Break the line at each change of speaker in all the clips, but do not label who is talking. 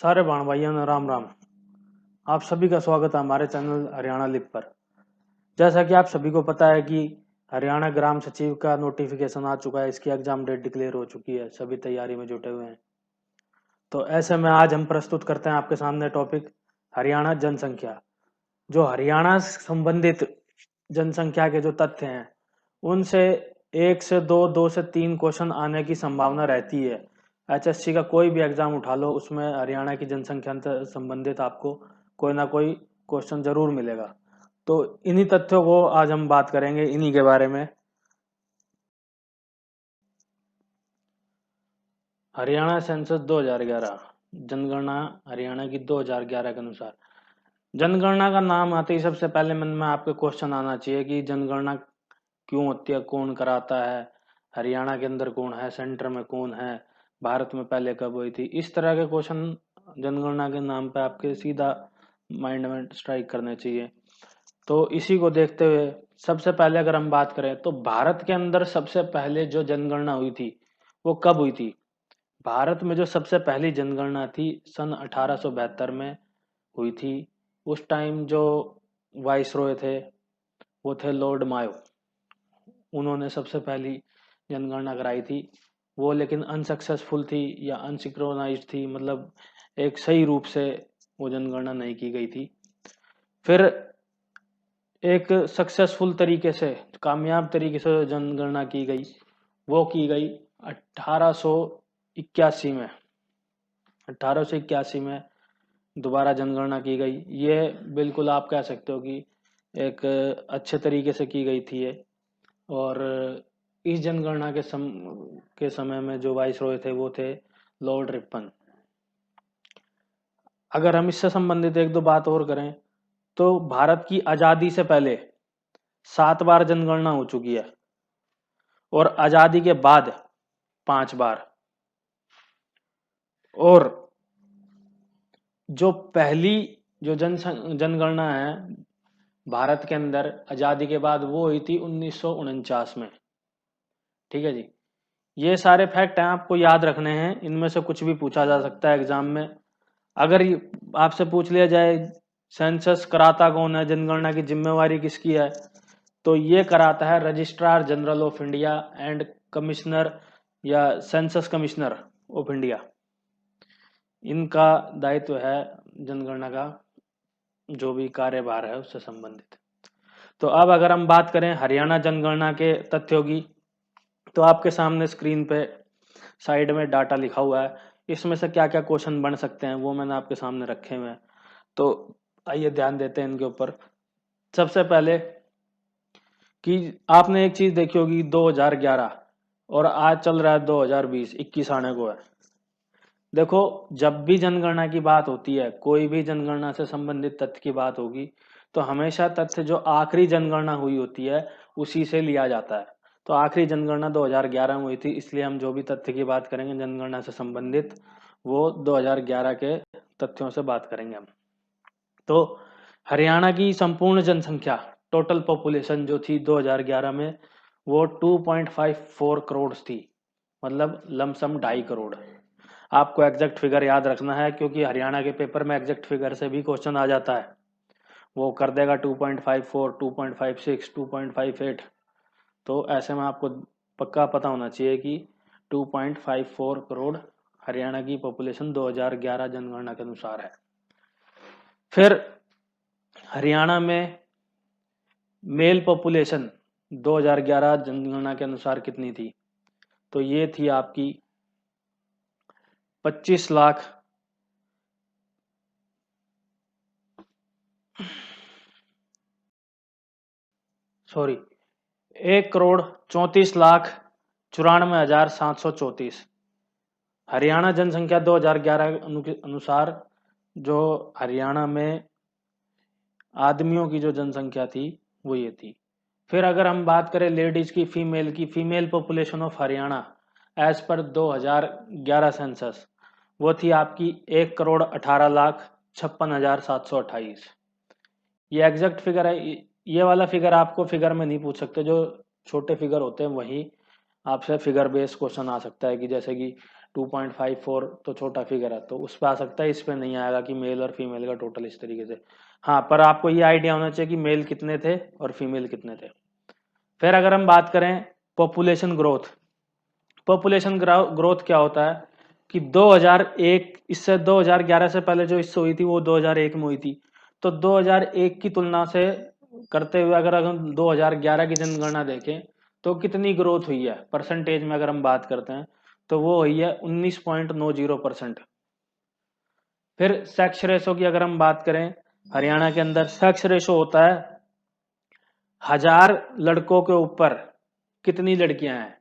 सारे बाण भाइयों ने राम राम। आप सभी का स्वागत है हमारे चैनल हरियाणा लिप पर। जैसा कि आप सभी को पता है कि हरियाणा ग्राम सचिव का नोटिफिकेशन आ चुका है, इसकी एग्जाम डेट डिक्लेयर हो चुकी है, सभी तैयारी में जुटे हुए हैं। तो ऐसे में आज हम प्रस्तुत करते हैं आपके सामने टॉपिक हरियाणा जनसंख्या। जो हरियाणा से संबंधित जनसंख्या के जो तथ्य हैं उनसे 1 से 2, 2 से 3 क्वेश्चन आने की संभावना रहती है। एचएससी का कोई भी एग्जाम उठा लो, उसमें हरियाणा की जनसंख्या से संबंधित आपको कोई ना कोई क्वेश्चन जरूर मिलेगा। तो इन्हीं तथ्यों को आज हम बात करेंगे, इन्हीं के बारे में। हरियाणा सेंसस 2011 जनगणना हरियाणा की 2011 के अनुसार। जनगणना का नाम आते ही सबसे पहले मन में आपके क्वेश्चन आना चाहिए कि जनगणना क्यों होती है, कौन कराता है, हरियाणा के अंदर कौन है, सेंटर में कौन है, भारत में पहले कब हुई थी। इस तरह के क्वेश्चन जनगणना के नाम पे आपके सीधा माइंड में स्ट्राइक करने चाहिए। तो इसी को देखते हुए सबसे पहले अगर हम बात करें तो भारत के अंदर सबसे पहले जो जनगणना हुई थी वो कब हुई थी। भारत में जो सबसे पहली जनगणना थी सन 1872 में हुई थी। उस टाइम जो वाइसरॉय थे वो थे लॉर्ड मायो। उन्होंने सबसे पहली जनगणना कराई थी। वो लेकिन अनसक्सेसफुल थी या अनसिंक्रोनाइज्ड थी, मतलब एक सही रूप से वो जनगणना नहीं की गई थी। फिर एक सक्सेसफुल तरीके से, कामयाब तरीके से जनगणना की गई, वो की गई 1881 में। 1881 में दोबारा जनगणना की गई। ये बिल्कुल आप कह सकते हो कि एक अच्छे तरीके से की गई थी ये। और इस जनगणना के समय में जो वाइसरॉय थे वो थे लॉर्ड रिपन। अगर हम इससे संबंधित एक दो बात और करें तो भारत की आजादी से पहले 7 बार जनगणना हो चुकी है और आजादी के बाद 5 बार। और जो पहली जो जनगणना है भारत के अंदर आजादी के बाद वो हुई थी 1949 में। ठीक है जी। ये सारे फैक्ट हैं, आपको याद रखने हैं, इनमें से कुछ भी पूछा जा सकता है एग्जाम में। अगर आपसे पूछ लिया जाए सेंसस कराता कौन है, जनगणना की जिम्मेवारी किसकी है, तो ये कराता है registrar general of India and commissioner या सेंसस कमिश्नर ऑफ इंडिया। इनका दायित्व है जनगणना का जो भी कार्यभार है उससे संबंधित। तो अब अगर हम बात करें हरियाणा जनगणना के तथ्यों की, तो आपके सामने स्क्रीन पे साइड में डाटा लिखा हुआ है। इसमें से क्या क्या क्वेश्चन बन सकते हैं वो मैंने आपके सामने रखे हुए हैं। तो आइए ध्यान देते हैं इनके ऊपर। सबसे पहले कि आपने एक चीज देखी होगी, 2011 और आज चल रहा है 2020, 21 आने को है। देखो, जब भी जनगणना की बात होती है, कोई भी जनगणना से संबंधित तथ्य की बात होगी, तो हमेशा तथ्य जो आखिरी जनगणना हुई होती है उसी से लिया जाता है। तो आखिरी जनगणना 2011 में हुई थी, इसलिए हम जो भी तथ्य की बात करेंगे जनगणना से संबंधित वो 2011 के तथ्यों से बात करेंगे हम। तो हरियाणा की संपूर्ण जनसंख्या, टोटल पॉपुलेशन जो थी 2011 में, वो 2.54 करोड़ थी, मतलब लमसम 2.5 करोड़। आपको एग्जैक्ट फिगर याद रखना है क्योंकि हरियाणा के पेपर में एग्जैक्ट फिगर से भी क्वेश्चन आ जाता है। वो कर देगा 2.54, 2.56, 2.58। तो ऐसे में आपको पक्का पता होना चाहिए कि 2.54 करोड़ हरियाणा की पॉपुलेशन 2011 जनगणना के अनुसार है। फिर हरियाणा में मेल पॉपुलेशन 2011 जनगणना के अनुसार कितनी थी, तो ये थी आपकी 25 लाख, सॉरी 1,34,94,734। हरियाणा जनसंख्या 2011 के अनुसार जो हरियाणा में आदमियों की जो जनसंख्या थी वो ये थी। फिर अगर हम बात करें लेडीज की, female population of Haryana as पर 2011 सेंसस, वो थी आपकी 1,18,56,728। ये एग्जैक्ट फिगर है। ये वाला फिगर आपको फिगर में नहीं पूछ सकते, जो छोटे फिगर होते हैं वही आपसे फिगर बेस्ड क्वेश्चन आ सकता है कि जैसे कि 2.54 तो छोटा फिगर है तो उस पर आ सकता है, इस पे नहीं आएगा कि मेल और फीमेल का टोटल इस तरीके से। हाँ, पर आपको ये आइडिया होना चाहिए कि मेल कितने थे और फीमेल कितने थे। फिर अगर हम बात करें पॉपुलेशन ग्रोथ, पॉपुलेशन ग्रोथ क्या होता है कि 2001 इससे 2011 से पहले जो इससे हुई थी वो 2001 में हुई थी, तो 2001 की तुलना से करते हुए अगर हम 2011 की जनगणना देखें तो कितनी ग्रोथ हुई है परसेंटेज में अगर हम बात करते हैं तो वो हुई है 19.90%। फिर सेक्स रेशो की अगर हम बात करें, हरियाणा के अंदर सेक्स रेशो होता है 1000 लड़कों के ऊपर कितनी लड़कियां हैं।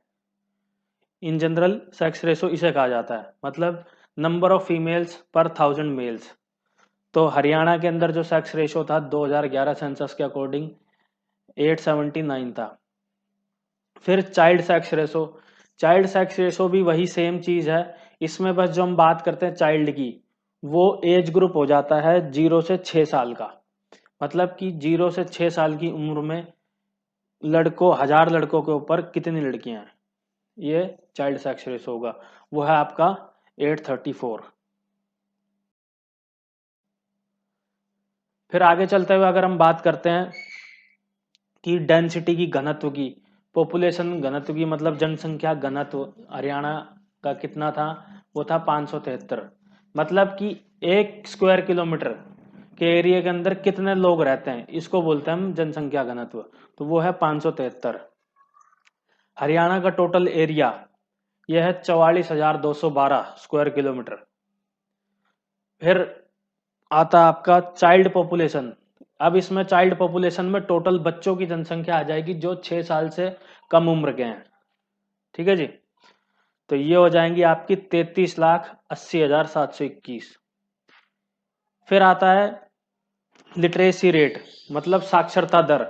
इन जनरल सेक्स रेशो इसे कहा जाता है, मतलब नंबर ऑफ फीमेल्स पर 1000 मेल्स। तो हरियाणा के अंदर जो सेक्स रेशो था 2011 सेंसस के अकॉर्डिंग 879 था। फिर child sex ratio, child sex ratio भी वही सेम चीज है, इसमें बस जो हम बात करते हैं चाइल्ड की, वो एज ग्रुप हो जाता है 0 से 6 साल का, मतलब कि 0 से 6 साल की उम्र में लड़कों 1000 लड़कों के ऊपर कितनी लड़कियां हैं, ये चाइल्ड सेक्स रेशो होगा, वो है आपका 834। फिर आगे चलते हुए अगर हम बात करते हैं कि डेंसिटी की, घनत्व की, पॉपुलेशन घनत्व की, मतलब जनसंख्या घनत्व हरियाणा का कितना था, वो था 573, मतलब कि 1 स्क्वायर किलोमीटर के एरिया के अंदर कितने लोग रहते हैं इसको बोलते हैं हम जनसंख्या घनत्व, तो वो है 573। हरियाणा का टोटल एरिया यह है 44,212 स्क्वायर किलोमीटर। फिर आता आपका चाइल्ड पॉपुलेशन, अब इसमें चाइल्ड पॉपुलेशन में टोटल बच्चों की जनसंख्या आ जाएगी जो 6 साल से कम उम्र के हैं, ठीक है जी। तो ये हो जाएंगी आपकी 33,80,721। फिर आता है लिटरेसी रेट, मतलब साक्षरता दर।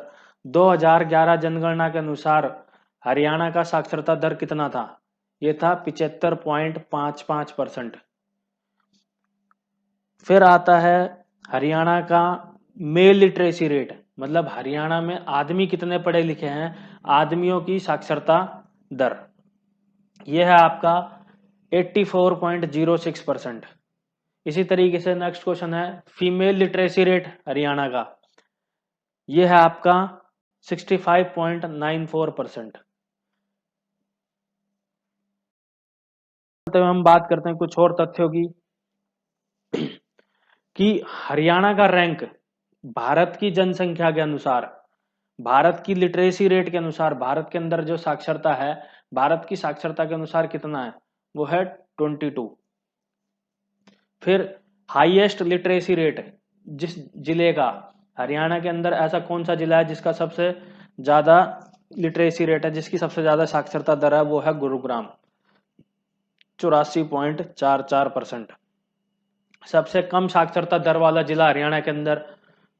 2011 जनगणना के अनुसार हरियाणा का साक्षरता दर कितना था, ये था 75.55%। फिर आता है हरियाणा का मेल लिटरेसी रेट, मतलब हरियाणा में आदमी कितने पढ़े लिखे हैं, आदमियों की साक्षरता दर, यह है आपका 84.06%। इसी तरीके से नेक्स्ट क्वेश्चन है फीमेल लिटरेसी रेट हरियाणा का, यह है आपका 65.94%। तो हम बात करते हैं कुछ और तथ्यों की कि हरियाणा का रैंक भारत की जनसंख्या के अनुसार, भारत की लिटरेसी रेट के अनुसार, भारत के अंदर जो साक्षरता है, भारत की साक्षरता के अनुसार कितना है, वो है 22। फिर हाईएस्ट लिटरेसी रेट जिस जिले का, हरियाणा के अंदर ऐसा कौन सा जिला है जिसका सबसे ज्यादा लिटरेसी रेट है, जिसकी सबसे ज्यादा साक्षरता दर है, वो है गुरुग्राम, 84.44%। सबसे कम साक्षरता दर वाला जिला हरियाणा के अंदर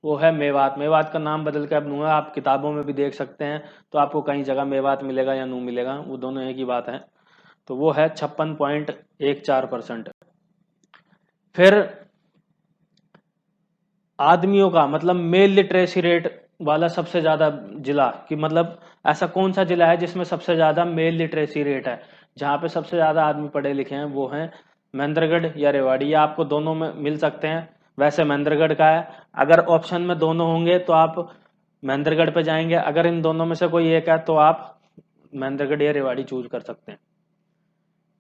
वो है मेवात, मेवात का नाम बदल के अब नूह है, आप किताबों में भी देख सकते हैं, तो आपको कहीं जगह मेवात मिलेगा या नूह मिलेगा, वो दोनों एक ही बात है, तो वो है 56.14%। फिर आदमियों का, मतलब मेल लिटरेसी रेट वाला सबसे ज्यादा जिला, कि मतलब ऐसा कौन सा जिला है जिसमें सबसे ज्यादा मेल लिटरेसी रेट है, जहां पे सबसे ज्यादा आदमी पढ़े लिखे हैं, वो है महेंद्रगढ़ या रेवाड़ी, ये आपको दोनों में मिल सकते हैं। वैसे महेंद्रगढ़ का है, अगर ऑप्शन में दोनों होंगे तो आप महेंद्रगढ़ पे जाएंगे, अगर इन दोनों में से कोई एक है तो आप महेंद्रगढ़ या रेवाड़ी चूज कर सकते हैं।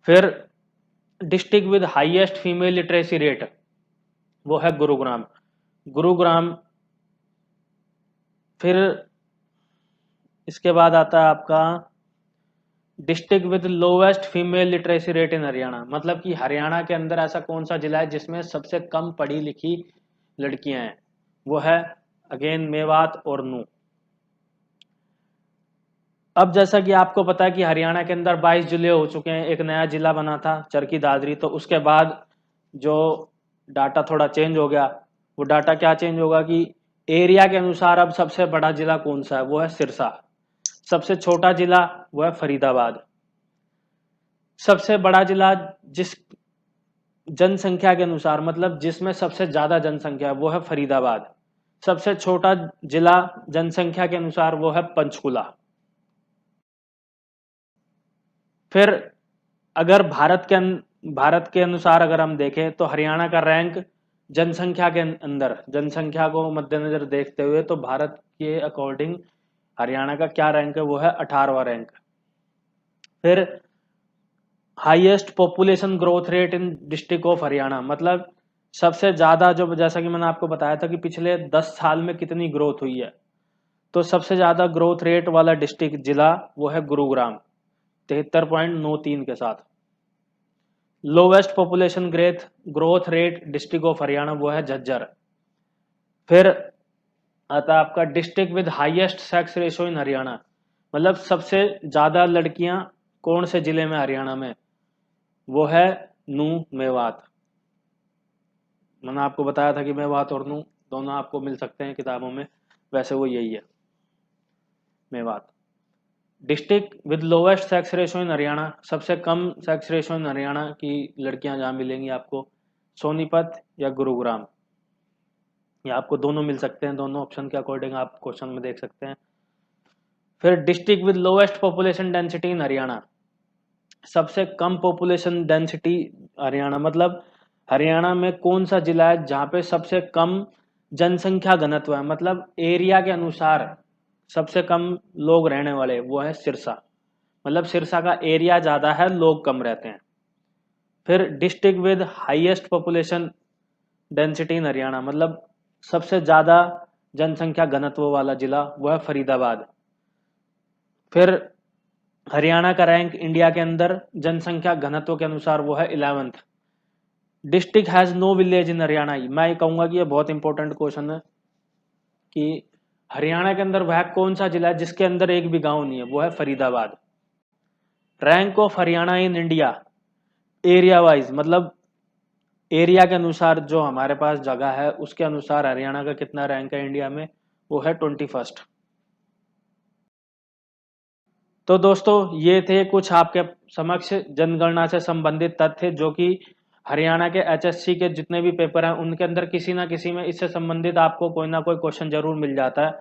फिर district with highest female literacy rate वो है गुरुग्राम, गुरुग्राम। फिर इसके बाद आता है आपका district with lowest female literacy rate in Haryana, मतलब कि हरियाणा के अंदर ऐसा कौन सा जिला है जिसमें सबसे कम पढ़ी लिखी लड़कियां हैं, वो है अगेन मेवात और नूह। अब जैसा कि आपको पता है कि हरियाणा के अंदर 22 जिले हो चुके हैं, एक नया जिला बना था चरखी दादरी, तो उसके बाद जो डाटा थोड़ा चेंज हो गया, वो डाटा क्या चेंज होगा कि एरिया के अनुसार अब सबसे बड़ा जिला कौन सा है, वो है सिरसा, सबसे छोटा जिला वो है फरीदाबाद, सबसे बड़ा जिला जिस जनसंख्या के अनुसार, मतलब जिसमें सबसे ज्यादा जनसंख्या है, वो है फरीदाबाद, सबसे छोटा जिला जनसंख्या के अनुसार वो है पंचकुला। फिर अगर भारत के अनुसार अगर हम देखें तो हरियाणा का रैंक जनसंख्या के अंदर, जनसंख्या को मद्देनजर देखते हुए, तो भारत के अकॉर्डिंग हरियाणा का क्या रैंक है, वो है 18वां रैंक। फिर highest population growth rate in district of Haryana, मतलब सबसे ज्यादा, जो जैसा कि मैंने आपको बताया था कि पिछले 10 साल में कितनी ग्रोथ हुई है, तो सबसे ज्यादा ग्रोथ रेट वाला डिस्ट्रिक्ट जिला वो है गुरुग्राम 73.93 के साथ। Lowest population growth rate district of Haryana वो है झज्जर। फिर आता है आपका district with highest sex ratio in Haryana, मतलब सबसे ज्यादा लड़कियां कौन से जिले में हरियाणा में, वो है नू मेवात। मैंने आपको बताया था कि मेवात और नू दोनों आपको मिल सकते हैं किताबों में, वैसे वो यही है, Mewat. District with lowest sex ratio in Haryana, सबसे कम सेक्स रेशियो इन हरियाणा की लड़कियां जहां मिलेंगी आपको, सोनीपत या गुरुग्राम, या आपको दोनों मिल सकते हैं, दोनों ऑप्शन के अकॉर्डिंग आप क्वेश्चन में देख सकते हैं। फिर district with lowest population density in Haryana, सबसे कम पॉपुलेशन डेंसिटी हरियाणा, मतलब हरियाणा में कौन सा जिला है जहां पे सबसे कम जनसंख्या घनत्व है, मतलब एरिया के अनुसार सबसे कम लोग रहने वाले, वो है सिरसा, मतलब सिरसा का एरिया ज्यादा है, लोग कम रहते हैं। फिर district with highest population density in Haryana, मतलब सबसे ज्यादा जनसंख्या घनत्व वाला जिला वो है फरीदाबाद। फिर हरियाणा का रैंक इंडिया के अंदर जनसंख्या घनत्व के अनुसार वो है 11th। District has no village in Haryana, मैं ये कहूंगा कि ये बहुत इंपॉर्टेंट क्वेश्चन है कि हरियाणा के अंदर वह कौन सा जिला है जिसके अंदर एक भी गांव नहीं है, वो है Faridabad. Rank of Haryana in India area wise, मतलब एरिया के अनुसार जो हमारे पास जगह है उसके अनुसार हरियाणा का कितना रैंक है इंडिया में, वो है 21st। तो दोस्तों ये थे कुछ आपके समक्ष जनगणना से संबंधित तथ्य, जो कि हरियाणा के एचएससी के जितने भी पेपर हैं उनके अंदर किसी ना किसी में इससे संबंधित आपको कोई ना कोई क्वेश्चन जरूर मिल जाता है।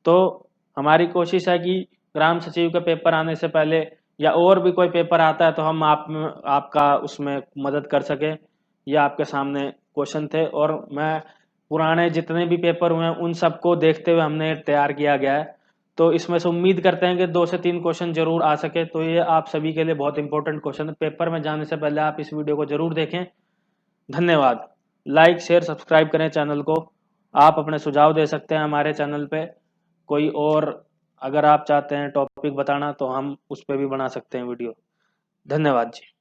तो हमारी कोशिश है कि ग्राम सचिव के पेपर आने से पहले या और भी कोई पेपर आता है तो हम आपका उसमें मदद कर सके। ये आपके सामने क्वेश्चन थे, और मैं पुराने जितने भी पेपर हुए हैं उन सबको देखते हुए हमने तैयार किया गया है। तो इसमें से उम्मीद करते हैं कि 2 से 3 क्वेश्चन जरूर आ सके। तो ये आप सभी के लिए बहुत इंपॉर्टेंट क्वेश्चन है, पेपर में जाने से पहले आप इस वीडियो को जरूर देखें। धन्यवाद। लाइक शेयर सब्सक्राइब करें चैनल को। आप अपने सुझाव दे सकते हैं हमारे चैनल पे, कोई और अगर आप चाहते हैं टॉपिक बताना तो हम उस पर भी बना सकते हैं वीडियो। धन्यवाद जी।